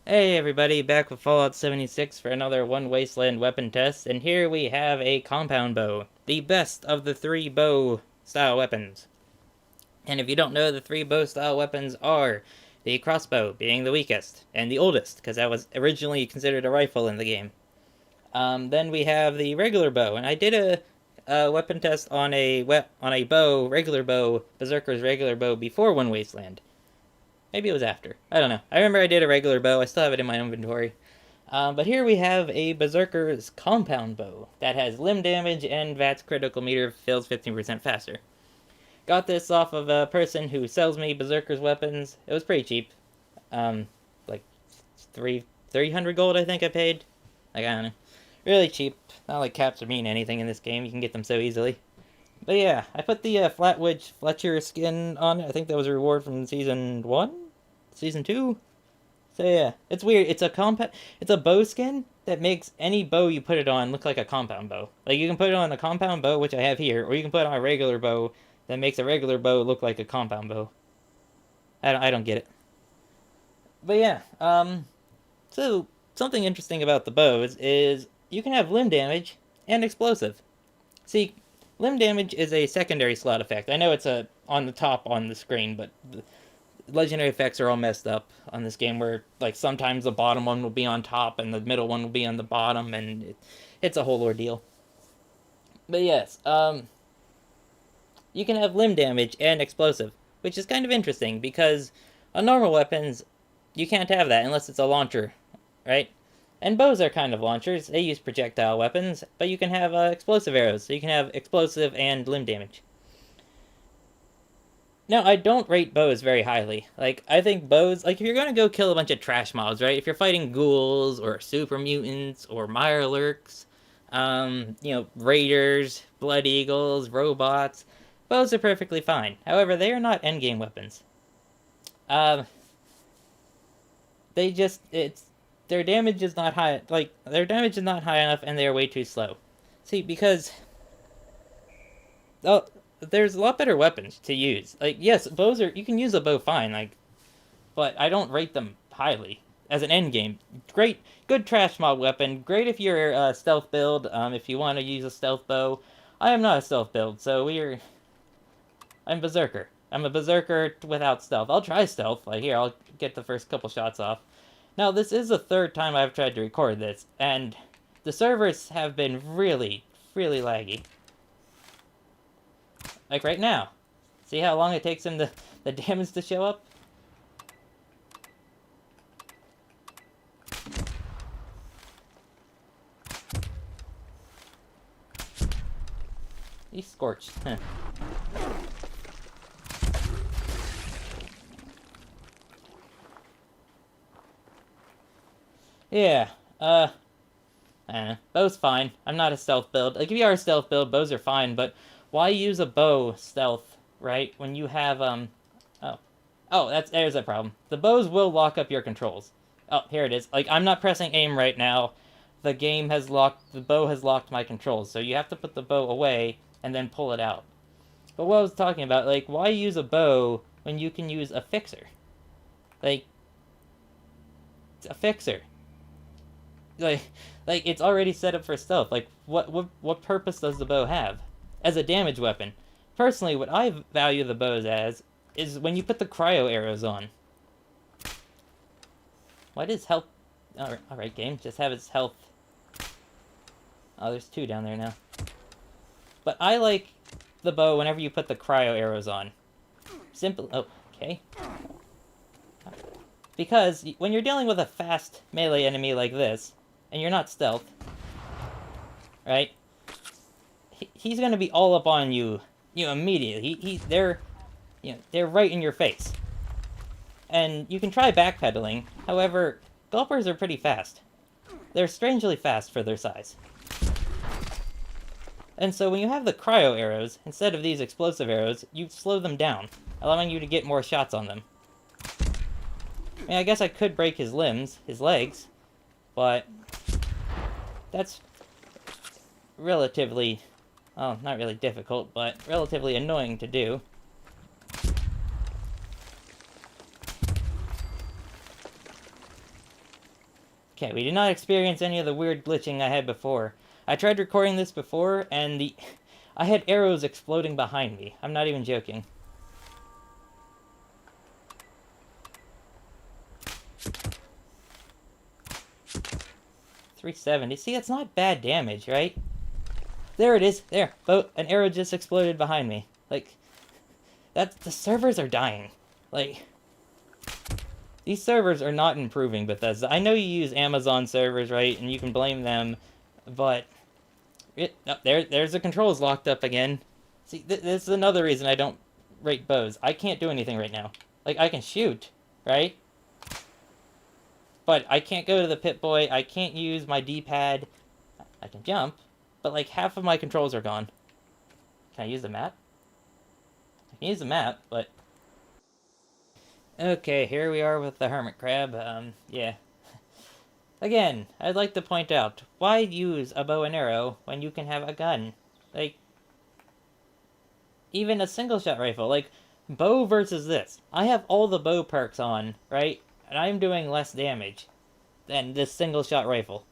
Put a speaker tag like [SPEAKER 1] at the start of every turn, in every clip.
[SPEAKER 1] Hey everybody, back with Fallout 76 for another One Wasteland weapon test, and here we have a compound bow, the best of the three bow style weapons. And if you don't know, the three bow style weapons are the crossbow being the weakest and the oldest, because that was originally considered a rifle in the game. Then we have the regular bow, and I did a weapon test on a regular bow, Berserker's regular bow before One Wasteland. Maybe it was after. I don't know. I remember I did a regular bow. I still have it in my inventory. But here we have a Berserker's compound bow that has limb damage and VATS critical meter fills 15% faster. Got this off of a person who sells me Berserker's weapons. It was pretty cheap. Like 300 gold I think I paid. Like, I don't know. Really cheap. Not like caps mean anything in this game. You can get them so easily. But yeah, I put the Flatwood Fletcher skin on it. I think that was a reward from season 1? Season 2? So yeah, it's weird. It's a bow skin that makes any bow you put it on look like a compound bow. Like, you can put it on a compound bow, which I have here, or you can put it on a regular bow that makes a regular bow look like a compound bow. I don't get it. But yeah, so something interesting about the bows is you can have limb damage and explosive. See, limb damage is a secondary slot effect. I know it's on the top on the screen, but the legendary effects are all messed up on this game where, like, sometimes the bottom one will be on top and the middle one will be on the bottom, and it's a whole ordeal. But yes, you can have limb damage and explosive, which is kind of interesting because on normal weapons, you can't have that unless it's a launcher, right? And bows are kind of launchers. They use projectile weapons, but you can have explosive arrows, so you can have explosive and limb damage. Now, I don't rate bows very highly. Like, I think bows, like, if you're gonna go kill a bunch of trash mobs, right? If you're fighting ghouls, or super mutants, or mirelurks, raiders, blood eagles, robots, bows are perfectly fine. However, they are not endgame weapons. Um, their damage is not high, like, their damage is not high enough, and they are way too slow. See, because, oh, there's a lot better weapons to use. Like, yes, you can use a bow fine, like, but I don't rate them highly as an end game. Great, good trash mob weapon. Great if you're a stealth build. If you want to use a stealth bow, I am not a stealth build, so I'm Berserker. I'm a Berserker without stealth. I'll try stealth. Like, here, I'll get the first couple shots off. Now, this is the third time I've tried to record this, and the servers have been really, really laggy. Like right now. See how long it takes him the damage to show up? He's scorched. Yeah, I don't know. Bow's fine. I'm not a stealth build. Like, if you are a stealth build, bows are fine, but why use a bow stealth, right? When you have, there's a problem. The bows will lock up your controls. Oh, here it is. Like, I'm not pressing aim right now. The bow has locked my controls, so you have to put the bow away and then pull it out. But what I was talking about, like, why use a bow when you can use a fixer? Like, it's a fixer. Like it's already set up for stealth. Like, what purpose does the bow have as a damage weapon? Personally, what I value the bows as is when you put the cryo arrows on. Why does health? All right, game, just have its health. Oh, there's two down there now. But I like the bow whenever you put the cryo arrows on. Simple. Oh, okay. Because when you're dealing with a fast melee enemy like this, and you're not stealth, right? He's gonna be all up on you, immediately. They're right in your face. And you can try backpedaling. However, gulpers are pretty fast. They're strangely fast for their size. And so when you have the cryo arrows, instead of these explosive arrows, you slow them down, allowing you to get more shots on them. I mean, I guess I could break his legs, but that's relatively, not really difficult, but relatively annoying to do. Okay, we did not experience any of the weird glitching I had before. I tried recording this before, and I had arrows exploding behind me. I'm not even joking. $370. See, that's not bad damage, right? There it is. There. An arrow just exploded behind me. Like, the servers are dying. Like, these servers are not improving, Bethesda. I know you use Amazon servers, right? And you can blame them, but there's the controls locked up again. See, this is another reason I don't rate bows. I can't do anything right now. Like, I can shoot, right? But I can't go to the Pip-Boy. I can't use my D-pad. I can jump, but like half of my controls are gone. Can I use the map? I can use the map, but... Okay, here we are with the hermit crab. Yeah. Again, I'd like to point out, why use a bow and arrow when you can have a gun? Like, even a single-shot rifle. Like, bow versus this. I have all the bow perks on, right? And I'm doing less damage than this single-shot rifle.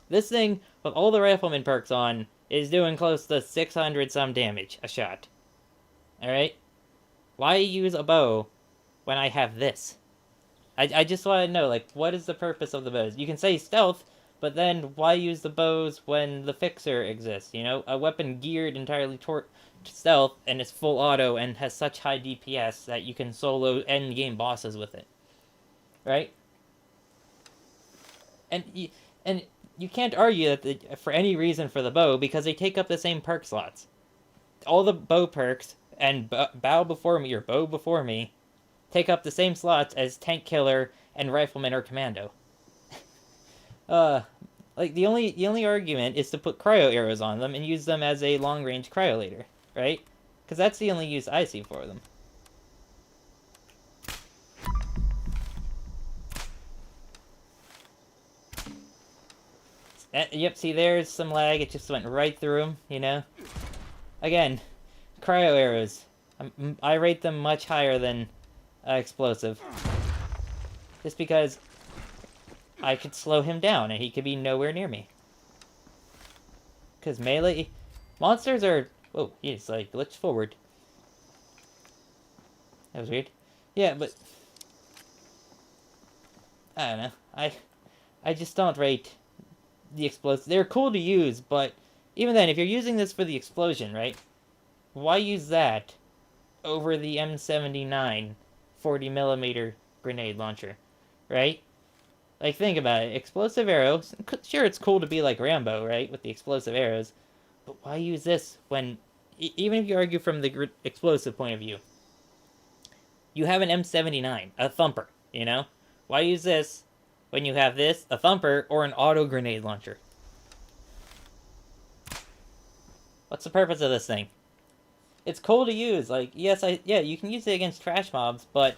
[SPEAKER 1] This thing, with all the rifleman perks on, is doing close to 600-some damage a shot. Alright? Why use a bow when I have this? I just want to know, like, what is the purpose of the bows? You can say stealth, but then why use the bows when the fixer exists, you know? A weapon geared entirely toward stealth and is full auto and has such high DPS that you can solo end-game bosses with it. Right? And you can't argue that for any reason for the bow, because they take up the same perk slots. All the bow perks and bow before me, or bow before me, take up the same slots as tank killer and rifleman or commando. Like the only argument is to put cryo arrows on them and use them as a long range cryo leader, right? Because that's the only use I see for them. Yep, see, there's some lag. It just went right through him, you know? Again, cryo arrows. I rate them much higher than explosive. Just because I could slow him down and he could be nowhere near me. Because melee... monsters are... whoa, he's like glitched forward. That was weird. Yeah, but... I don't know. I just don't rate the explosives. They're cool to use, but even then, if you're using this for the explosion, right? Why use that over the M79 40mm grenade launcher, right? Like, think about it. Explosive arrows. Sure, it's cool to be like Rambo, right? With the explosive arrows. But why use this when... even if you argue from the explosive point of view. You have an M79, a thumper, you know? Why use this when you have this, a thumper, or an auto grenade launcher? What's the purpose of this thing? It's cool to use. Like, yes, you can use it against trash mobs, but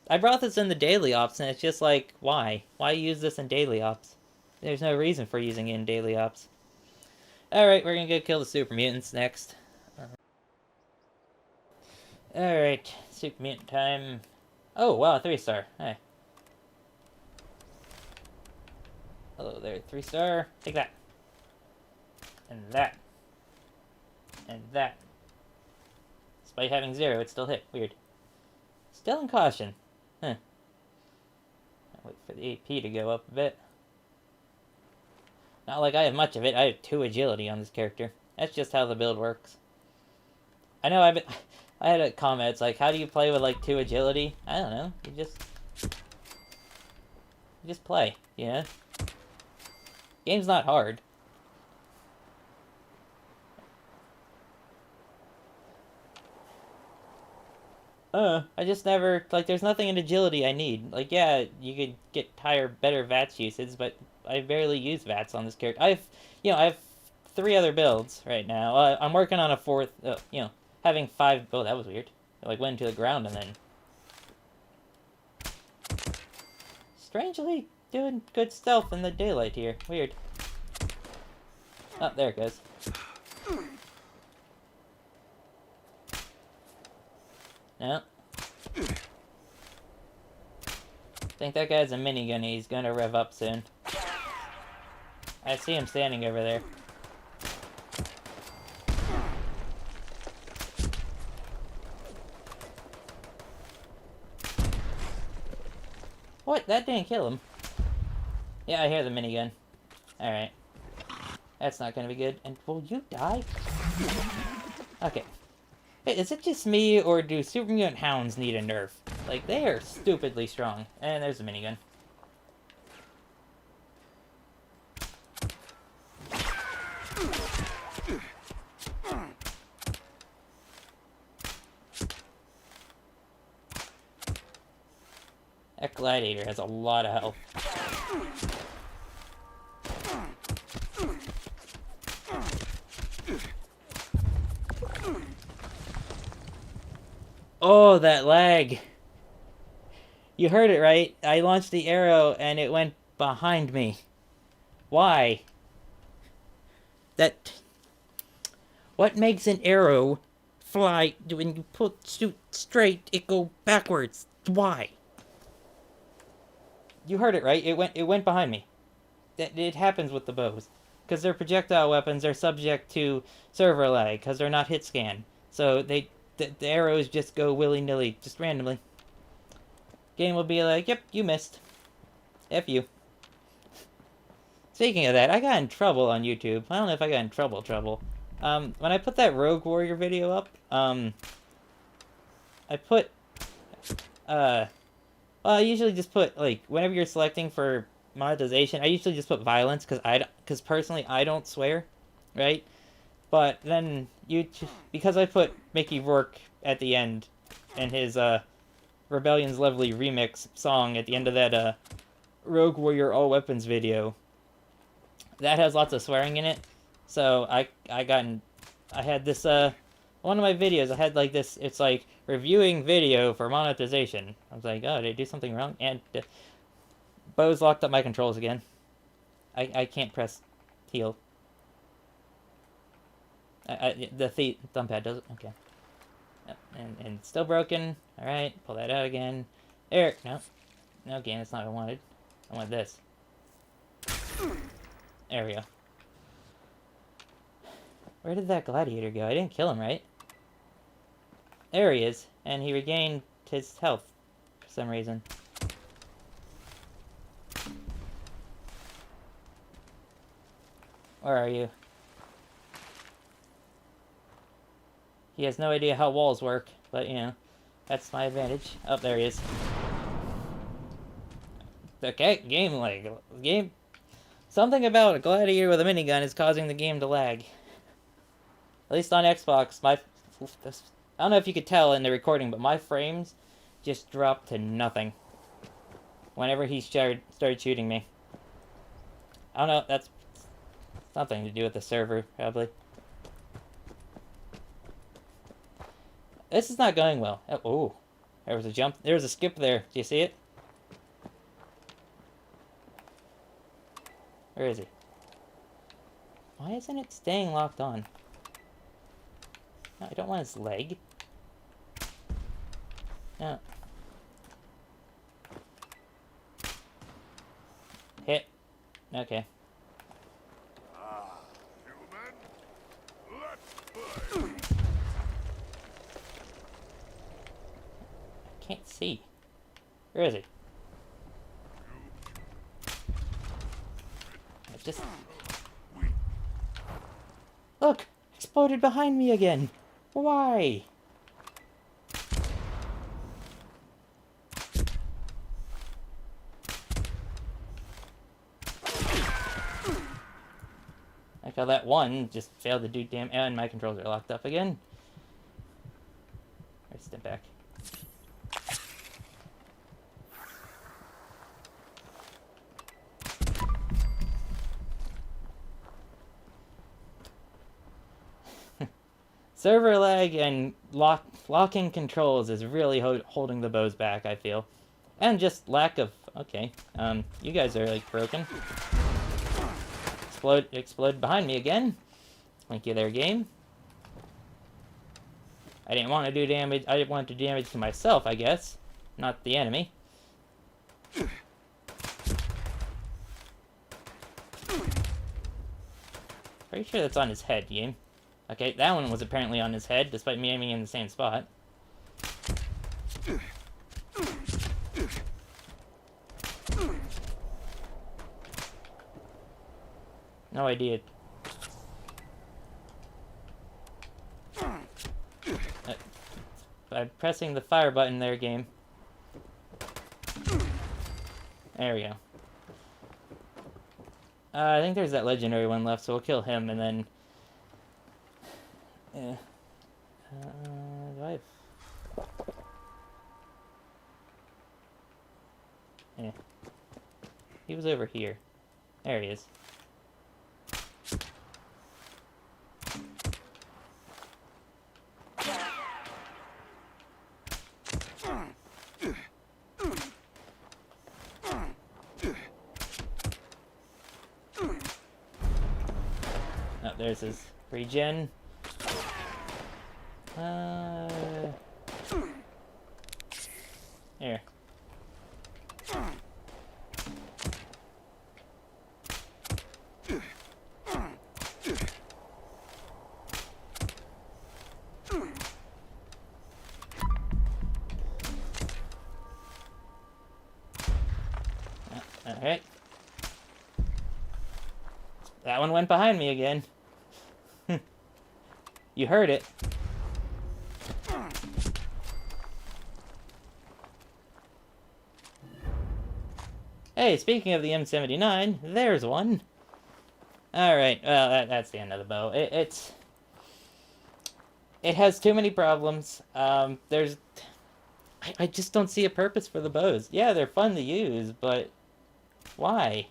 [SPEAKER 1] I brought this in the daily ops, and it's just like, why? Why use this in daily ops? There's no reason for using it in daily ops. Alright, we're gonna go kill the super mutants next. Alright, super mutant time. Oh, wow, 3-star. Hey. Hello there, 3-star. Take that. And that. And that. Despite having 0, it still hit. Weird. Still in caution. Huh. I'll wait for the AP to go up a bit. Not like I have much of it. I have 2 agility on this character. That's just how the build works. I know I had a comment, it's like, how do you play with like 2 agility? I don't know. You just play, you know? Game's not hard. I just never, like, there's nothing in agility I need. Like, yeah, you could get higher, better VATS usage, but I barely use VATS on this character. I have 3 other builds right now. I'm working on a 4th, having 5, oh, that was weird. I, like, went into the ground and then... strangely doing good stealth in the daylight here. Weird. Oh, there it goes. No. think that guy's a minigun. He's gonna rev up soon. I see him standing over there. What? That didn't kill him. Yeah, I hear the minigun. Alright. That's not gonna be good. And will you die? Okay. Hey, is it just me, or do super mutant hounds need a nerf? Like, they are stupidly strong. And there's a minigun. That gladiator has a lot of health. Oh, that lag. You heard it right. I launched the arrow and it went behind me. Why? What makes an arrow fly when you shoot straight, it go backwards? Why? You heard it right. It went behind me. It happens with the bows. Because they're projectile weapons, they're subject to server lag, because they're not hit scan. So the arrows just go willy-nilly, just randomly. Game will be like, yep, you missed. F you. Speaking of that, I got in trouble on YouTube. I don't know if I got in trouble. When I put that Rogue Warrior video up, I put, well, I usually just put, like, whenever you're selecting for monetization, I usually just put violence, because personally, I don't swear, right? But then, because I put Mickey Rourke at the end, and his, Rebellion's Lovely remix song at the end of that, Rogue Warrior All Weapons video, that has lots of swearing in it, so I had this, one of my videos, I had, like, this, it's like, reviewing video for monetization. I was like, oh, did I do something wrong? And, Bo's locked up my controls again. I can't press heal. The thumb pad does it? Okay. Yep. And it's still broken. Alright, pull that out again. There, no. No, again, it's not what I wanted. I want this. There we go. Where did that gladiator go? I didn't kill him, right? There he is. And he regained his health for some reason. Where are you? He has no idea how walls work, but, you know, that's my advantage. Oh, there he is. Okay, game lag. Something about a gladiator with a minigun is causing the game to lag. At least on Xbox, I don't know if you could tell in the recording, but my frames just dropped to nothing whenever he started shooting me. I don't know, that's something to do with the server, probably. This is not going well. Oh, there was a jump. There was a skip there. Do you see it? Where is he? Why isn't it staying locked on? No, I don't want his leg. No. Hit. Okay. I can't see. Where is he? Just... Look! Exploded behind me again! Why? Like how that one just failed to do damn... And my controls are locked up again. Alright, step back. Server lag and locking controls is really holding the bows back, I feel. And just lack of... Okay, you guys are, like, broken. Explode behind me again. Thank you there, game. I didn't want to do damage. I didn't want to do damage to myself, I guess. Not the enemy. Pretty sure that's on his head, game. Okay, that one was apparently on his head, despite me aiming in the same spot. No idea. By pressing the fire button there, game. There we go. I think there's that legendary one left, so we'll kill him, and then... Yeah. Do I have... Yeah. He was over here. There he is. Oh, there's his regen. Here. Alright. That one went behind me again. You heard it. Hey, speaking of the M79, there's one. Alright, well, that's the end of the bow. It has too many problems. I just don't see a purpose for the bows. Yeah, they're fun to use, but why?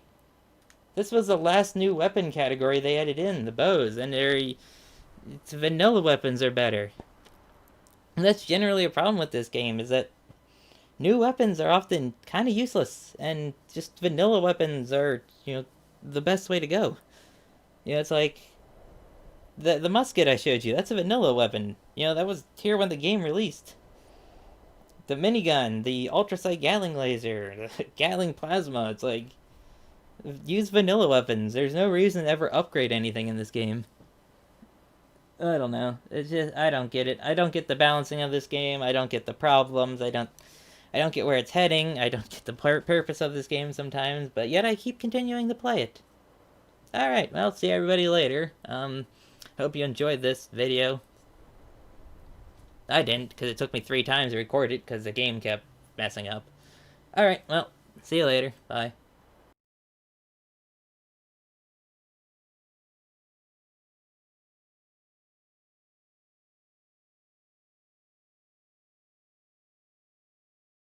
[SPEAKER 1] This was the last new weapon category they added in, the bows, and vanilla weapons are better. And that's generally a problem with this game, is that new weapons are often kind of useless, and just vanilla weapons are, the best way to go. It's like, the musket I showed you, that's a vanilla weapon. That was here when the game released. The minigun, the ultrasight Gatling laser, the Gatling plasma, it's like, use vanilla weapons. There's no reason to ever upgrade anything in this game. I don't know. It's just, I don't get it. I don't get the balancing of this game. I don't get the problems. I don't get where it's heading. I don't get the purpose of this game sometimes, but yet I keep continuing to play it. Alright, well, see everybody later. Hope you enjoyed this video. I didn't, because it took me 3 times to record it, because the game kept messing up. Alright, well, see you later. Bye.